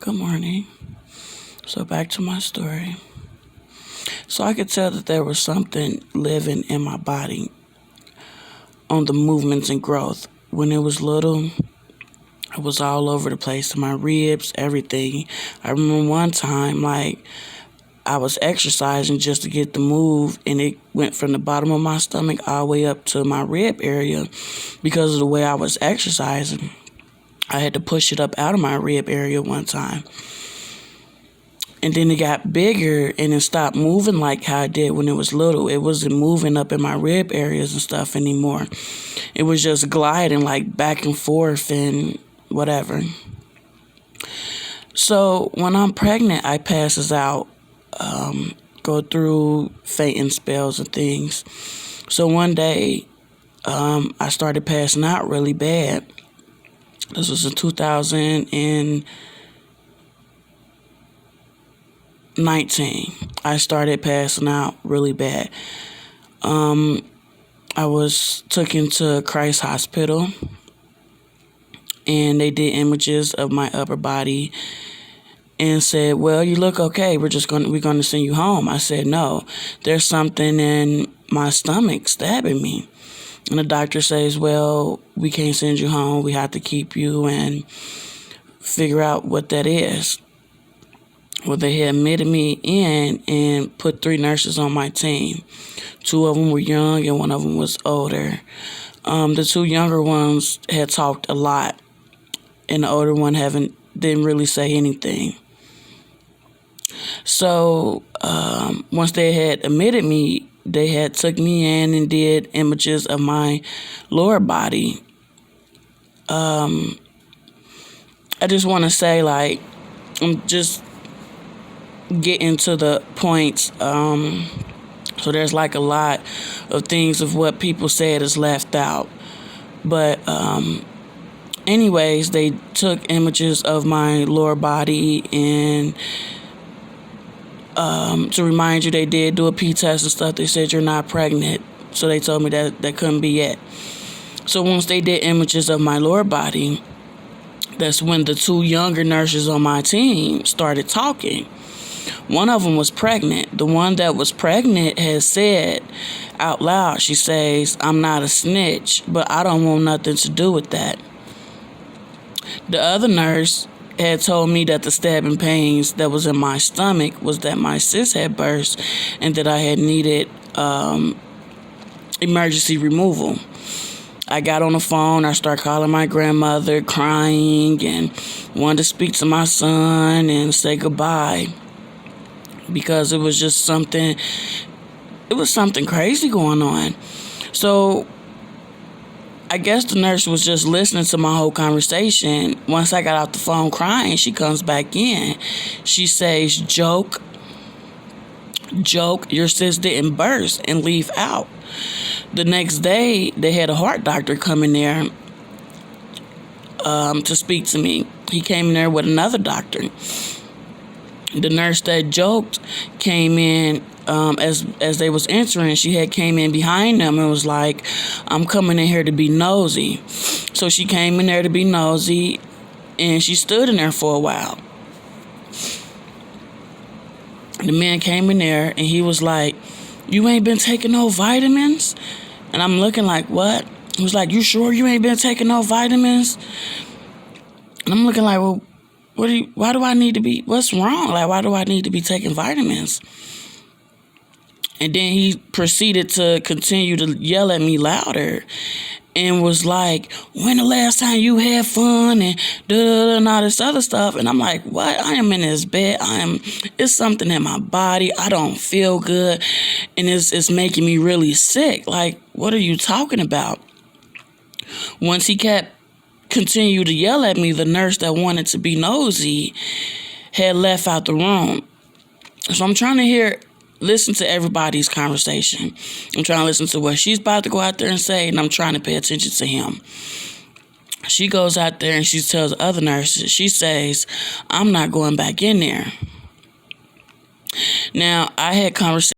Good morning. So back to my story. So I could tell that there was something living in my body on the movements and growth. When it was little, it was all over the place, my ribs, everything. I remember one time, I was exercising just to get the move, and it went from the bottom of my stomach all the way up to my rib area because of the way I was exercising. I had to push it up out of my rib area one time. And then it got bigger and it stopped moving like how it did when it was little. It wasn't moving up in my rib areas and stuff anymore. It was just gliding like back and forth and whatever. So when I'm pregnant, I passes out, go through fainting spells and things. So one day, I started passing out really bad. This was in 2019. I started passing out really bad. I was taken to Christ Hospital, and they did images of my upper body and said, "Well, you look okay. We're going to send you home." I said, "No, there's something in my stomach stabbing me." And the doctor says, "Well, we can't send you home. We have to keep you and figure out what that is." Well, they had admitted me in and put 3 nurses on my team. 2 of them were young and 1 of them was older. The 2 younger ones had talked a lot, and the older one didn't really say anything. So once they had admitted me, they had took me in and did images of my lower body. I just want to say, I'm just getting to the points. So there's a lot of things of what people said is left out. But anyways, they took images of my lower body, and to remind you, they did do a P test and stuff. They said you're not pregnant. So they told me that couldn't be it. So once they did images of my lower body, that's when the 2 younger nurses on my team started talking. One of them was pregnant. The one that was pregnant had said out loud, she says, "I'm not a snitch, but I don't want nothing to do with that." The other nurse had told me that the stabbing pains that was in my stomach was that my cyst had burst and that I had needed emergency removal. I got on the phone. I started calling my grandmother, crying, and wanted to speak to my son and say goodbye, because it was just something crazy going on. So I guess the nurse was just listening to my whole conversation. Once I got off the phone crying, she comes back in. She says, joke, your cyst didn't burst, and leave out. The next day, they had a heart doctor come in there to speak to me. He came in there with another doctor. The nurse that joked came in as they was entering. She had came in behind them and was like, "I'm coming in here to be nosy." So she came in there to be nosy, and she stood in there for a while. The man came in there and he was like, "You ain't been taking no vitamins?" And I'm looking like, "What?" He was like, "You sure you ain't been taking no vitamins?" And I'm looking like, "Well, why do I need to be, what's wrong? Why do I need to be taking vitamins?" And then he proceeded to continue to yell at me louder and was like, "When the last time you had fun?" and and all this other stuff. And I'm like, "What? I am in this bed. It's something in my body. I don't feel good. And it's making me really sick. What are you talking about?" Once he continued to yell at me, the nurse that wanted to be nosy had left out the room. So I'm trying to listen to everybody's conversation. I'm trying to listen to what she's about to go out there and say, and I'm trying to pay attention to him. She goes out there and she tells the other nurses, she says, "I'm not going back in there." Now, I had conversations